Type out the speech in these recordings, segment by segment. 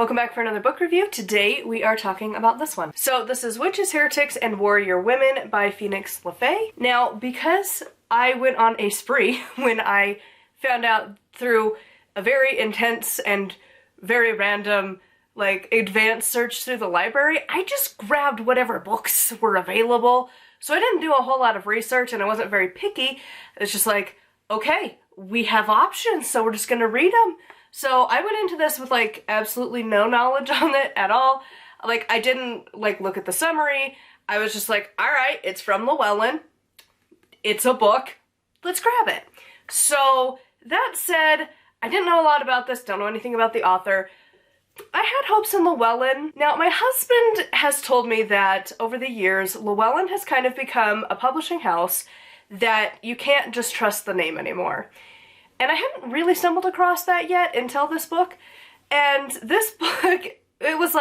Welcome back for another book review. Today we are talking about this one. So this is Witches, Heretics, and Warrior Women by Phoenix LeFae. Now, because I went on a spree when I found out through a very intense and very random, advanced search through the library, I just grabbed whatever books were available. So I didn't do a whole lot of research and I wasn't very picky. It's just like, okay, we have options, so we're just gonna read them. So I went into this with absolutely no knowledge on it at all. I didn't look at the summary. I was just like, all right, it's from Llewellyn. It's a book. Let's grab it. So that said, I didn't know a lot about this, don't know anything about the author. I had hopes in Llewellyn. Now, my husband has told me that over the years, Llewellyn has kind of become a publishing house that you can't just trust the name anymore. And I hadn't really stumbled across that yet until this book. And this book, it was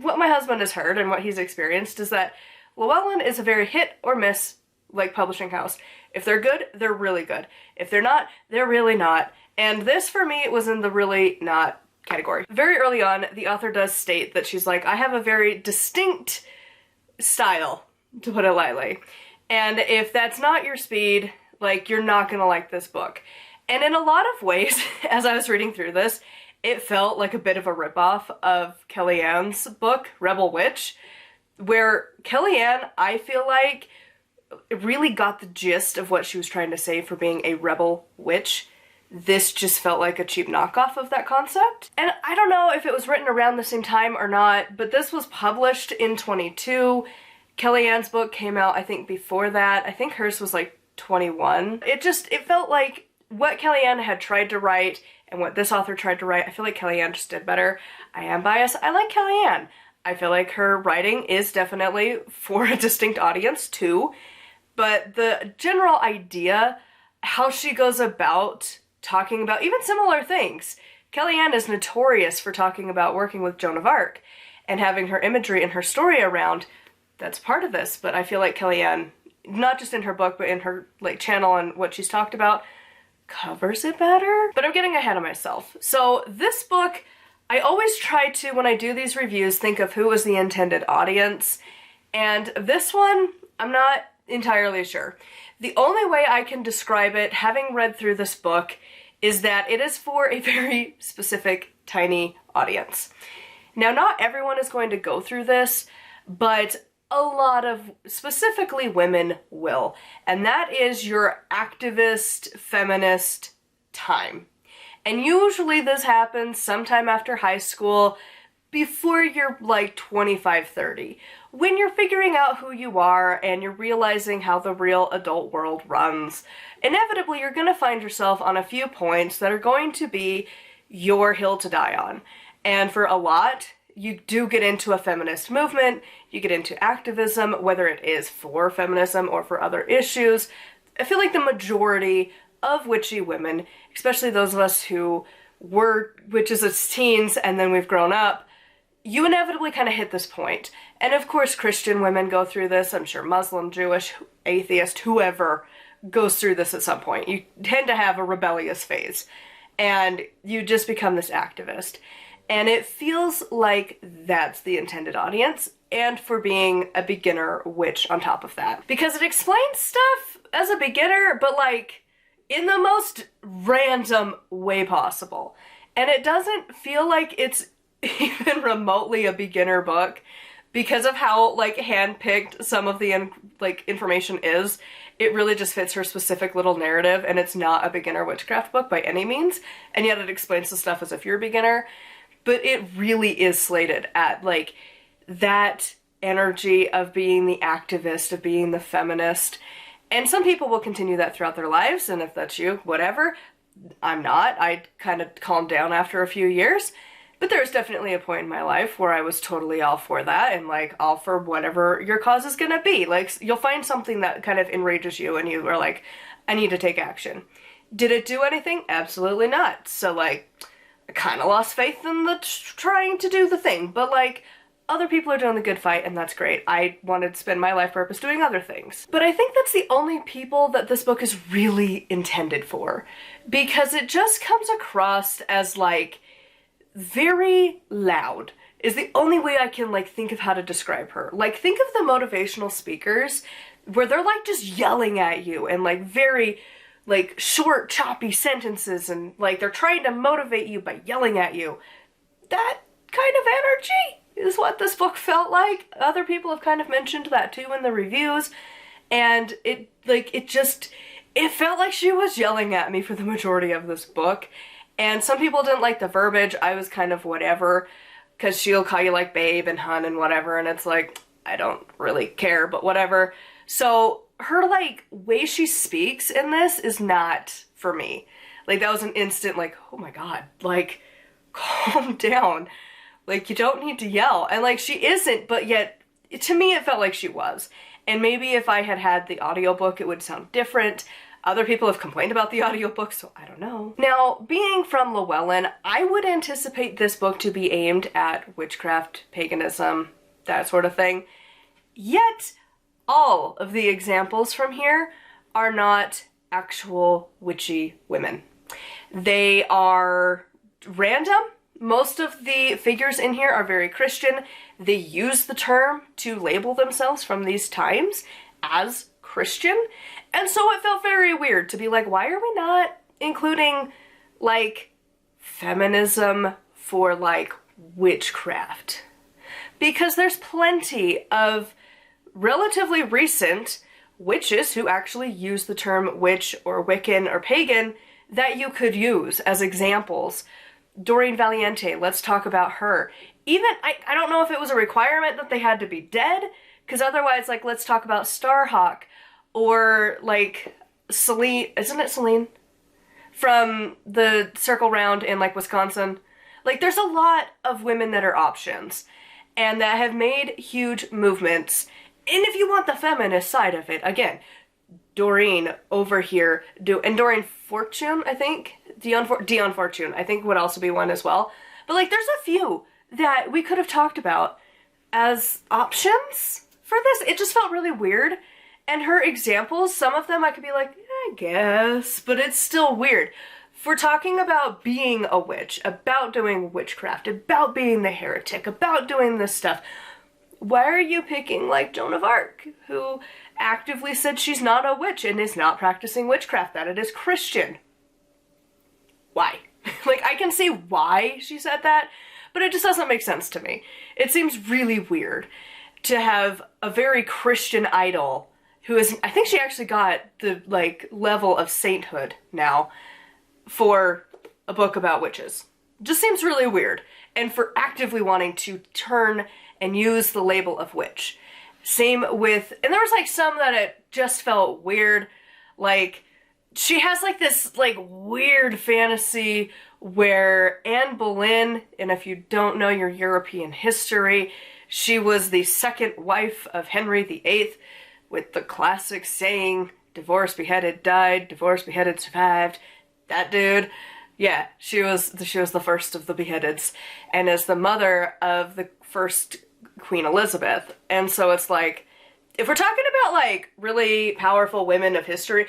what my husband has heard and what he's experienced is that Llewellyn is a very hit or miss publishing house. If they're good, they're really good. If they're not, they're really not. And this, for me, was in the really not category. Very early on, the author does state that she's like, I have a very distinct style, to put it lightly. And if that's not your speed, you're not gonna like this book. And in a lot of ways, as I was reading through this, it felt like a bit of a ripoff of Kellyanne's book, Rebel Witch, where Kellyanne, I feel like, really got the gist of what she was trying to say for being a rebel witch. This just felt like a cheap knockoff of that concept. And I don't know if it was written around the same time or not, but this was published in 22. Kellyanne's book came out, I think, before that. I think hers was 21. It felt like what Kellyanne had tried to write and what this author tried to write, I feel like Kellyanne just did better. I am biased. I like Kellyanne. I feel like her writing is definitely for a distinct audience too, but the general idea, how she goes about talking about even similar things. Kellyanne is notorious for talking about working with Joan of Arc and having her imagery and her story around. That's part of this, but I feel like Kellyanne, not just in her book, but in her channel and what she's talked about, covers it better. But I'm getting ahead of myself. So this book, I always try to, when I do these reviews, think of who was the intended audience. And this one, I'm not entirely sure. The only way I can describe it, having read through this book, is that it is for a very specific, tiny audience. Now, not everyone is going to go through this, but a lot of, specifically women, will. And that is your activist, feminist time. And usually this happens sometime after high school, before you're 25, 30. When you're figuring out who you are and you're realizing how the real adult world runs, inevitably you're going to find yourself on a few points that are going to be your hill to die on. And for a lot, you do get into a feminist movement, you get into activism, whether it is for feminism or for other issues. I feel like the majority of witchy women, especially those of us who were witches as teens and then we've grown up, you inevitably kind of hit this point. And of course Christian women go through this, I'm sure Muslim, Jewish, atheist, whoever goes through this at some point. You tend to have a rebellious phase and you just become this activist. And it feels like that's the intended audience, and for being a beginner witch on top of that. Because it explains stuff as a beginner, but in the most random way possible. And it doesn't feel like it's even remotely a beginner book because of how hand-picked some of the information is. It really just fits her specific little narrative, and it's not a beginner witchcraft book by any means, and yet it explains the stuff as if you're a beginner. But it really is slated at that energy of being the activist, of being the feminist. And some people will continue that throughout their lives, and if that's you, whatever. I'm not. I kind of calmed down after a few years. But there was definitely a point in my life where I was totally all for that and all for whatever your cause is gonna be. You'll find something that kind of enrages you and you are like, I need to take action. Did it do anything? Absolutely not. So I kind of lost faith in the trying to do the thing, but other people are doing the good fight and that's great. I wanted to spend my life purpose doing other things. But I think that's the only people that this book is really intended for, because it just comes across as very loud is the only way I can like think of how to describe her. Like, think of the motivational speakers where they're like just yelling at you and like very like short, choppy sentences, and like they're trying to motivate you by yelling at you. That kind of energy is what this book felt like. Other people have kind of mentioned that too in the reviews, and it felt like she was yelling at me for the majority of this book. And some people didn't like the verbiage. I was kind of whatever, because she'll call you like babe and hun and whatever, and it's like, I don't really care, but whatever. So her like way she speaks in this is not for me. Like, that was an instant like, oh my god, like, calm down. Like, you don't need to yell. And like, she isn't, but yet to me it felt like she was. And maybe if I had had the audiobook it would sound different. Other people have complained about the audiobook, so I don't know. Now, being from Llewellyn, I would anticipate this book to be aimed at witchcraft, paganism, that sort of thing. Yet, all of the examples from here are not actual witchy women. They are random. Most of the figures in here are very Christian. They use the term to label themselves from these times as Christian. And so it felt very weird to be like, why are we not including, like, feminism for, like, witchcraft? Because there's plenty of relatively recent witches who actually use the term witch or Wiccan or pagan that you could use as examples. Doreen Valiente, let's talk about her. Even, I don't know if it was a requirement that they had to be dead, because otherwise, like, let's talk about Starhawk, or, like, Celine, isn't it Celine? From the Circle Round in, like, Wisconsin. Like, there's a lot of women that are options, and that have made huge movements. And if you want the feminist side of it, again, Doreen over here, and Doreen Fortune, I think? Dion Fortune, I think would also be one as well. But, like, there's a few that we could have talked about as options for this. It just felt really weird. And her examples, some of them I could be like, I guess, but it's still weird. If we're talking about being a witch, about doing witchcraft, about being the heretic, about doing this stuff, why are you picking, like, Joan of Arc, who actively said she's not a witch and is not practicing witchcraft, that it is Christian? Why? Like, I can see why she said that, but it just doesn't make sense to me. It seems really weird to have a very Christian idol who is, I think she actually got the, like, level of sainthood now for a book about witches. Just seems really weird. And for actively wanting to turn and use the label of witch. Same with, and there was, like, some that it just felt weird. Like, she has, like, this, like, weird fantasy where Anne Boleyn, and if you don't know your European history, she was the second wife of Henry VIII, with the classic saying, divorced, beheaded, died, divorced, beheaded, survived. That dude. Yeah, she was the first of the beheadeds, and is the mother of the first Queen Elizabeth. And so it's like, if we're talking about, like, really powerful women of history,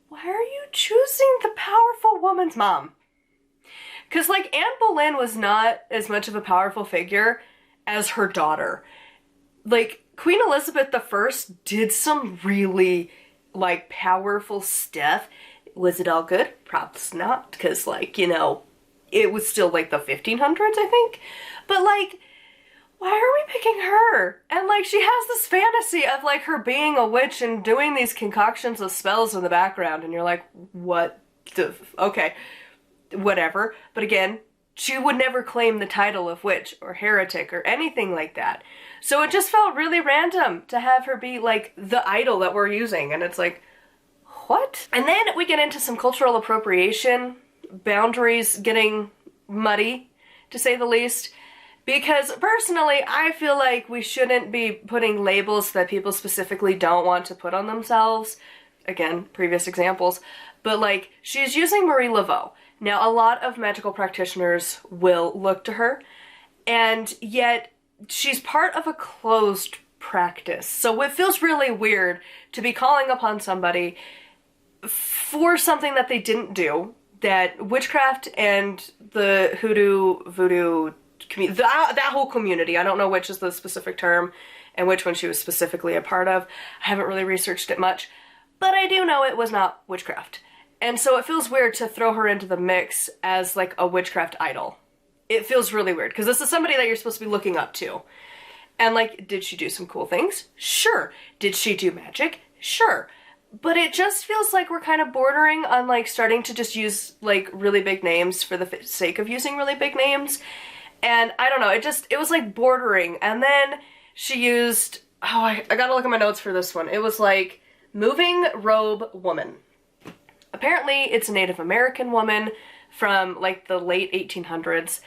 why are you choosing the powerful woman's mom? Because, like, Anne Boleyn was not as much of a powerful figure as her daughter. Like, Queen Elizabeth I did some really, like, powerful stuff. Was it all good? Probably not, because, like, you know, it was still, like, the 1500s, I think. But, like, why are we picking her? And, like, she has this fantasy of, like, her being a witch and doing these concoctions of spells in the background, and you're like, what the, okay, whatever. But again, she would never claim the title of witch or heretic or anything like that. So it just felt really random to have her be, like, the idol that we're using, and it's like, what? And then we get into some cultural appropriation, boundaries getting muddy, to say the least. Because personally, I feel like we shouldn't be putting labels that people specifically don't want to put on themselves. Again, previous examples. But, like, she's using Marie Laveau. Now, a lot of magical practitioners will look to her, and yet she's part of a closed practice. So it feels really weird to be calling upon somebody for something that they didn't do. that witchcraft and the hoodoo, voodoo, that whole community, I don't know which is the specific term and which one she was specifically a part of. I haven't really researched it much, but I do know it was not witchcraft. And so it feels weird to throw her into the mix as like a witchcraft idol. It feels really weird because this is somebody that you're supposed to be looking up to. And like, did she do some cool things? Sure. Did she do magic? Sure. But it just feels like we're kind of bordering on like starting to just use like really big names for the sake of using really big names. And I don't know, it was like bordering. And then she used, I gotta look at my notes for this one. It was like moving robe woman. Apparently it's a Native American woman from like the late 1800s.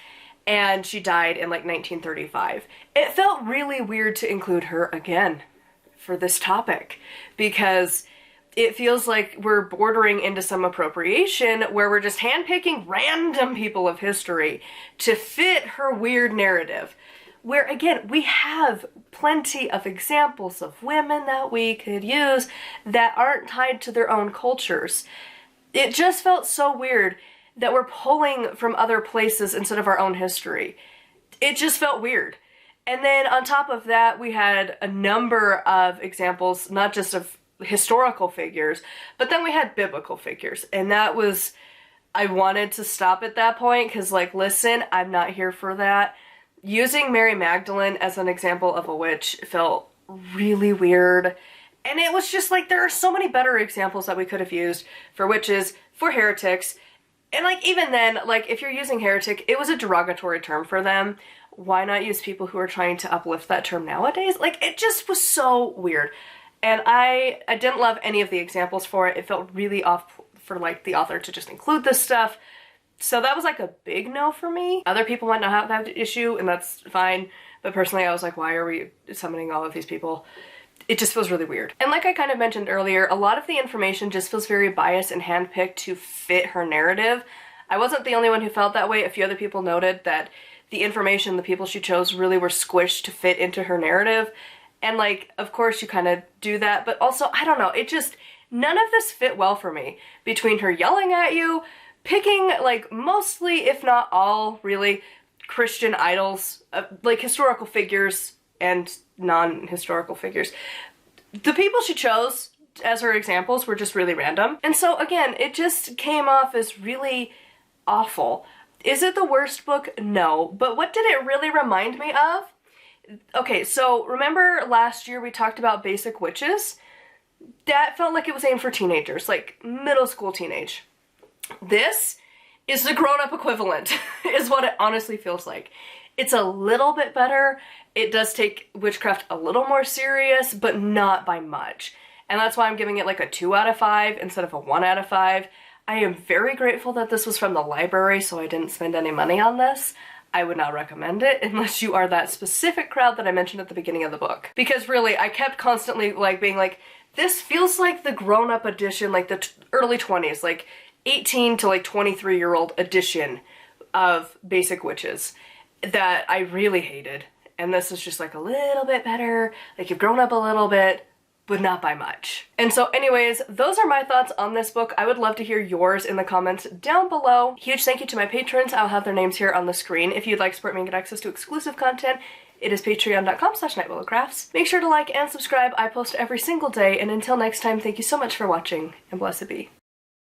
And she died in like 1935. It felt really weird to include her again for this topic because it feels like we're bordering into some appropriation where we're just handpicking random people of history to fit her weird narrative. Where again, we have plenty of examples of women that we could use that aren't tied to their own cultures. It just felt so weird that we're pulling from other places instead of our own history. It just felt weird. And then on top of that, we had a number of examples, not just of historical figures, but then we had biblical figures. And that was, I wanted to stop at that point because like, listen, I'm not here for that. Using Mary Magdalene as an example of a witch felt really weird. And it was just like, there are so many better examples that we could have used for witches, for heretics. And like, even then, like, if you're using heretic, it was a derogatory term for them. Why not use people who are trying to uplift that term nowadays? Like, it just was so weird. And I didn't love any of the examples for it. It felt really off for, like, the author to just include this stuff. So that was, like, a big no for me. Other people might not have that issue, and that's fine. But personally, I was like, why are we summoning all of these people? It just feels really weird. And like I kind of mentioned earlier, a lot of the information just feels very biased and handpicked to fit her narrative. I wasn't the only one who felt that way. A few other people noted that the information, the people she chose really were squished to fit into her narrative. And like, of course you kind of do that, but also, I don't know, it just, none of this fit well for me. Between her yelling at you, picking like mostly, if not all, really, Christian idols, like historical figures and non-historical figures. The people she chose as her examples were just really random. And so again, it just came off as really awful. Is it the worst book? No. But what did it really remind me of? Okay, so remember last year we talked about Basic Witches? That felt like it was aimed for teenagers, like middle school teenage. This is the grown-up equivalent, is what it honestly feels like. It's a little bit better. It does take witchcraft a little more serious, but not by much. And that's why I'm giving it like a 2 out of 5 instead of a 1 out of 5. I am very grateful that this was from the library, so I didn't spend any money on this. I would not recommend it unless you are that specific crowd that I mentioned at the beginning of the book. Because really, I kept constantly like being like, this feels like the grown-up edition, like the early 20s, like 18 to like 23-year-old edition of Basic Witches that I really hated. And this is just like a little bit better, like you've grown up a little bit, but not by much. And so anyways, those are my thoughts on this book. I would love to hear yours in the comments down below. Huge thank you to my patrons. I'll have their names here on the screen. If you'd like to support me and get access to exclusive content, it is patreon.com/nightwillowcrafts. Make sure to like and subscribe. I post every single day. And until next time, thank you so much for watching, and blessed be.